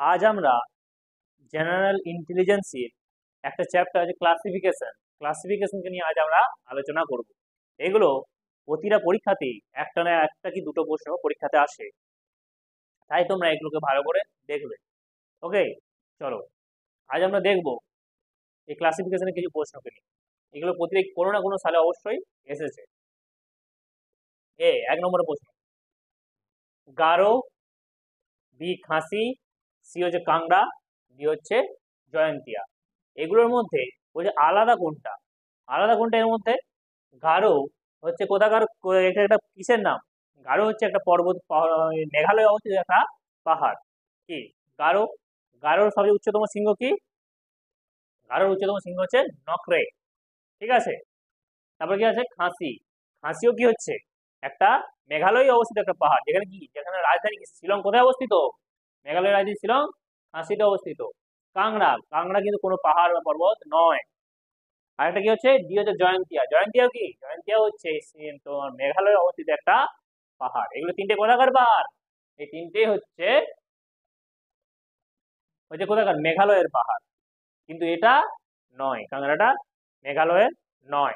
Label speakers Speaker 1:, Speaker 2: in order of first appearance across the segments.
Speaker 1: আজ আমরা জেনারেল ইন্টেলিজেন্সের একটা চ্যাপ্টার আছে ক্লাসিফিকেশনকে নিয়ে আজ আমরা আলোচনা করব। এগুলো প্রতিটা পরীক্ষাতেই একটা না একটা কি দুটো প্রশ্ন পরীক্ষাতে আসে, তাই তোমরা এগুলোকে ভালো করে দেখবে। ওকে, চলো আজ আমরা দেখব এই ক্লাসিফিকেশনের কিছু প্রশ্নকে নিয়ে। এগুলো প্রতিটি কোনো না কোনো সালে অবশ্যই এসেছে। এক নম্বর প্রশ্ন, গারো, বি খাসি, সি হচ্ছে কাংড়া, ডি হচ্ছে জয়ন্তিয়া। এগুলোর মধ্যে বলছে আলাদা কোনটা, আলাদা কোনটা এর মধ্যে? গারো হচ্ছে কোথাকার, এটা একটা কিসের নাম? গারো হচ্ছে একটা পর্বত, মেঘালয়ে অবস্থিত একটা পাহাড়। কি গারো? গারোর সবচেয়ে উচ্চতম শৃঙ্গ কি? গারোর উচ্চতম শৃঙ্গ হচ্ছে নকরে। ঠিক আছে, তারপর কি আছে খাসি। খাসিও কি হচ্ছে একটা মেঘালয়ে অবস্থিত একটা পাহাড়, যেখানে কি, যেখানে রাজধানী কি শিলং কোথায় অবস্থিত? মেঘালয়ের রাজধানী শিলং, খাসিতে অবস্থিত। কাংড়া, কাংড়া কিন্তু কোনো পাহাড় বা পর্বত নয়। আরেকটা কি হচ্ছে ডি হচ্ছে জয়ন্তিয়া। জয়ন্তিয়াও কি? জয়ন্তিয়া হচ্ছে তোমার মেঘালয়ে অবস্থিত একটা পাহাড়। এগুলো তিনটে কোথাকার পাহাড়? এই তিনটে হচ্ছে হচ্ছে কোথাকার? মেঘালয়ের পাহাড়। কিন্তু এটা নয়, কাংড়াটা মেঘালয়ের নয়।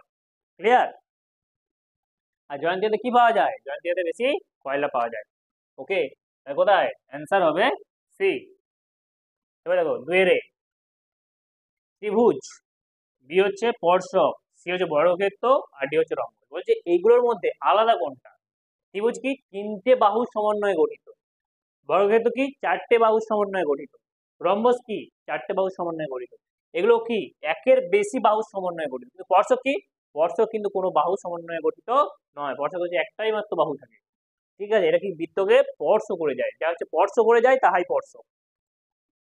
Speaker 1: ক্লিয়ার? আর জয়ন্তিয়াতে কি পাওয়া যায়? জয়ন্তিয়াতে বেশি কয়লা পাওয়া যায়। ওকে, কোথায় অ্যান্সার হবে সি। এবার দেখো দুয়েরে, ত্রিভুজ, বি হচ্ছে স্পর্শক, সি হচ্ছে বর্গক্ষেত্র, আর ডি হচ্ছে রম্বস। বলছে এইগুলোর মধ্যে আলাদা কোনটা? ত্রিভুজ কি? তিনটে বাহুর সমন্বয়ে গঠিত। বর্গক্ষেত্র কি? চারটে বাহুর সমন্বয়ে গঠিত। রম্বস কি? চারটে বাহুর সমন্বয়ে গঠিত। এগুলো কি? একের বেশি বাহুর সমন্বয়ে গঠিত। কিন্তু স্পর্শক কি? স্পর্শক কিন্তু কোনো বাহু সমন্বয়ে গঠিত নয়। স্পর্শক হচ্ছে একটাই মাত্র বাহু থাকে। ঠিক আছে, এটা কি বৃত্তকে স্পর্শ করে যায়, যা হচ্ছে স্পর্শ করে যায় তাহাই স্পর্শক।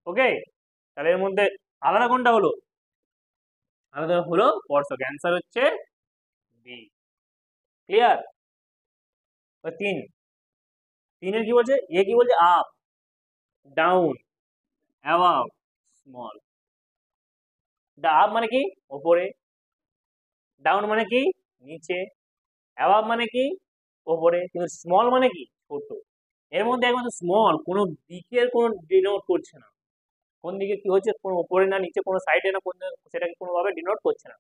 Speaker 1: ওকে, তাহলে এর মধ্যে আলাদা কোনটা হলো? আলাদা হলো স্পর্শক। অ্যান্সার হচ্ছে বি। ক্লিয়ার? তিন, তিনের কি বলছে? এ কি বলছে? Up, down, above, small. Up মানে কি? ওপরে। ডাউন মানে কি? নিচে। অ্যাবাভ মানে কি? ওপরে। কিন্তু স্মল মানে কি? ছোট। এর মধ্যে একমাত্র স্মল কোনো দিকের কোনো ডিনোট করছে না। কোন দিকে কি হচ্ছে, কোনো উপরে না নিচে, কোনো সাইডে না কোন, সেটাকে কোনোভাবে ডিনোট করছে না।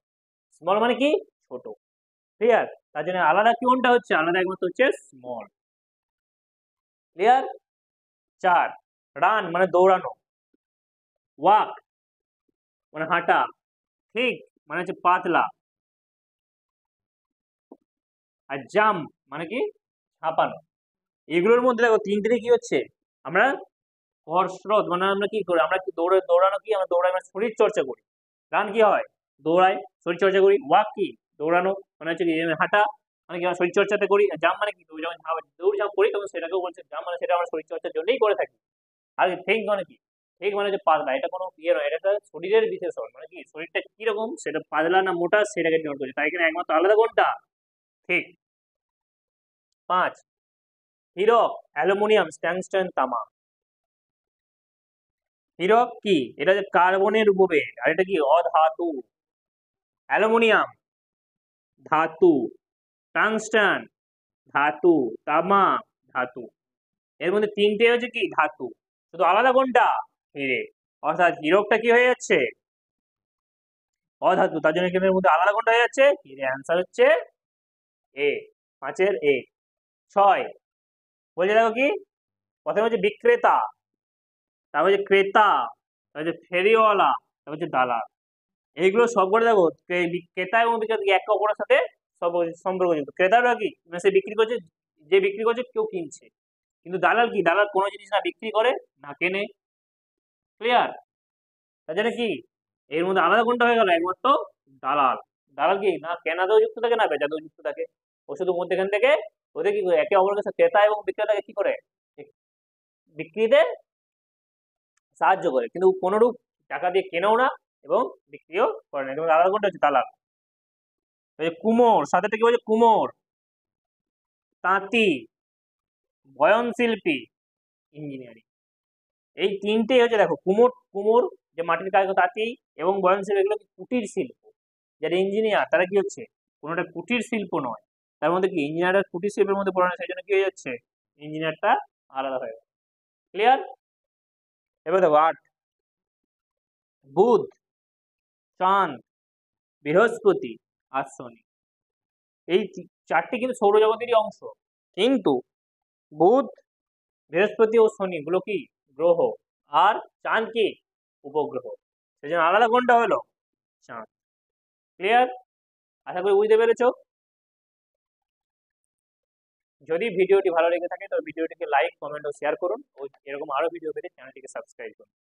Speaker 1: স্মল মানে কি? ছোট। ক্লিয়ার? তার জন্য আলাদা কোনটা হচ্ছে? আলাদা একমাত্র হচ্ছে স্মল। ক্লিয়ার? চার, রান মানে দৌড়ানো, ওয়াক মানে হাঁটা, ঠিক মানে হচ্ছে পাতলা, আর জাম্প মানে কি? ছাপানো। এগুলোর মধ্যে দেখো তিনটে কি হচ্ছে, আমরা কসরত মানে আমরা কি করি? আমরা কি দৌড়ানো কি? আমরা দৌড়াই মানে শরীর চর্চা করি। রান কি হয়? দৌড়াই, শরীর চর্চা করি। ওয়াক কি? দৌড়ানো মানে হচ্ছে কি? হাঁটা মানে কি? আমরা শরীর চর্চাতে করি। জাম্প মানে কি? যখন দৌড় ঝাঁপ করি তখন সেটাকেও বলছে জাম্প, মানে সেটা আমরা শরীর চর্চার জন্যই করে থাকি। আর ঠিক মানে কি? ঠিক মানে হচ্ছে পাতলা। এটা কোনো ইয়ে নয়, এটা একটা শরীরের বিশেষণ। মানে কি শরীরটা কিরকম সেটা পাতলা না মোটা সেটাকে নোট করছে। তাই এখানে একমাত্র আলাদা কোনটা? ঠিক। পাঁচ, হীরক, অ্যালুমিনিয়াম, টংস্টেন, তামা। হীরক কি? এটা হচ্ছে কার্বনের উপবেগ, আর এটা কি? অধাতু। অ্যালুমিনিয়াম ধাতু, টাংস্টান ধাতু, তামা ধাতু। এর মধ্যে তিনটে হচ্ছে কি? ধাতু। শুধু আলাদা কোনটা? হিরে। অর্থাৎ হীরকটা কি হয়ে যাচ্ছে? অধাতু। তার জন্য এখানের মধ্যে আলাদা কোনটা হয়ে যাচ্ছে? হিরে। অ্যান্সার হচ্ছে এ, পাঁচের এ। ছয়, বলছে দেখো কি, প্রথমে হচ্ছে বিক্রেতা, তারপর হচ্ছে ক্রেতা, তারপর হচ্ছে ফেরিওয়ালা, তারপর হচ্ছে দালাল। এইগুলো সবকটা দেখো ক্রেতা এবং বিক্রেতা একে অপরের সাথে সব সম্পর্কযুক্ত। ক্রেতাটা কি? মানে সে বিক্রি করছে, যে বিক্রি করছে কেউ কিনছে। কিন্তু দালাল কি? দালাল কোনো জিনিস না বিক্রি করে না কেনে। ক্লিয়ার? তার জন্য কি এর মধ্যে আলাদা কোনটা হয়ে গেল? একমাত্র দালাল। দালাল কি? না কেনাতেও যুক্ত থাকে না বেচাতেও যুক্ত থাকে। ও শুধু মধ্যেখান থেকে ওদের কি করে একে অপরের কাছে ক্রেতা এবং বিক্রেতাকে কি করে বিক্রিতে সাহায্য করে, কিন্তু কোনোরূপ টাকা দিয়ে কেনেও না এবং বিক্রিও করে না। এবং আলাদা কোনটা হচ্ছে দালাল। কুমোর, সাথে কি বলছে? কুমোর, তাঁতি, বয়নশিল্পী, ইঞ্জিনিয়ারিং। এই তিনটেই হচ্ছে দেখো, কুমোর, কুমোর যে মাটির কাজ, তাঁতি এবং বয়নশিল্প, এগুলো কুটির শিল্প। যারা ইঞ্জিনিয়ার তারা কি হচ্ছে? কোনোটা কুটির শিল্প নয়। তার মধ্যে কি ইঞ্জিনিয়াররা কুটির শিল্পের মধ্যে পড়ে না, সেই জন্য কি হয়ে যাচ্ছে? ইঞ্জিনিয়ারটা আলাদা হয়ে গেল। ক্লিয়ার? এবার দেখো 8, বুধ, চাঁদ, বৃহস্পতি আর শনি। এই চারটি কিন্তু সৌরজগতেরই অংশ, কিন্তু বুধ, বৃহস্পতি ও শনি গুলো কি গ্রহ, আর চাঁদ কি উপগ্রহ। সেই জন্য আলাদা কোনটা হলো চাঁদ। ক্লিয়ার? আশা করি বুঝতে পেরেছো। যদি ভিডিওটি ভালো লেগে থাকে তবে ভিডিওটিকে লাইক, কমেন্ট ও শেয়ার করুন, ও এরকম আরো ভিডিও পেতে চ্যানেলটিকে সাবস্ক্রাইব করুন।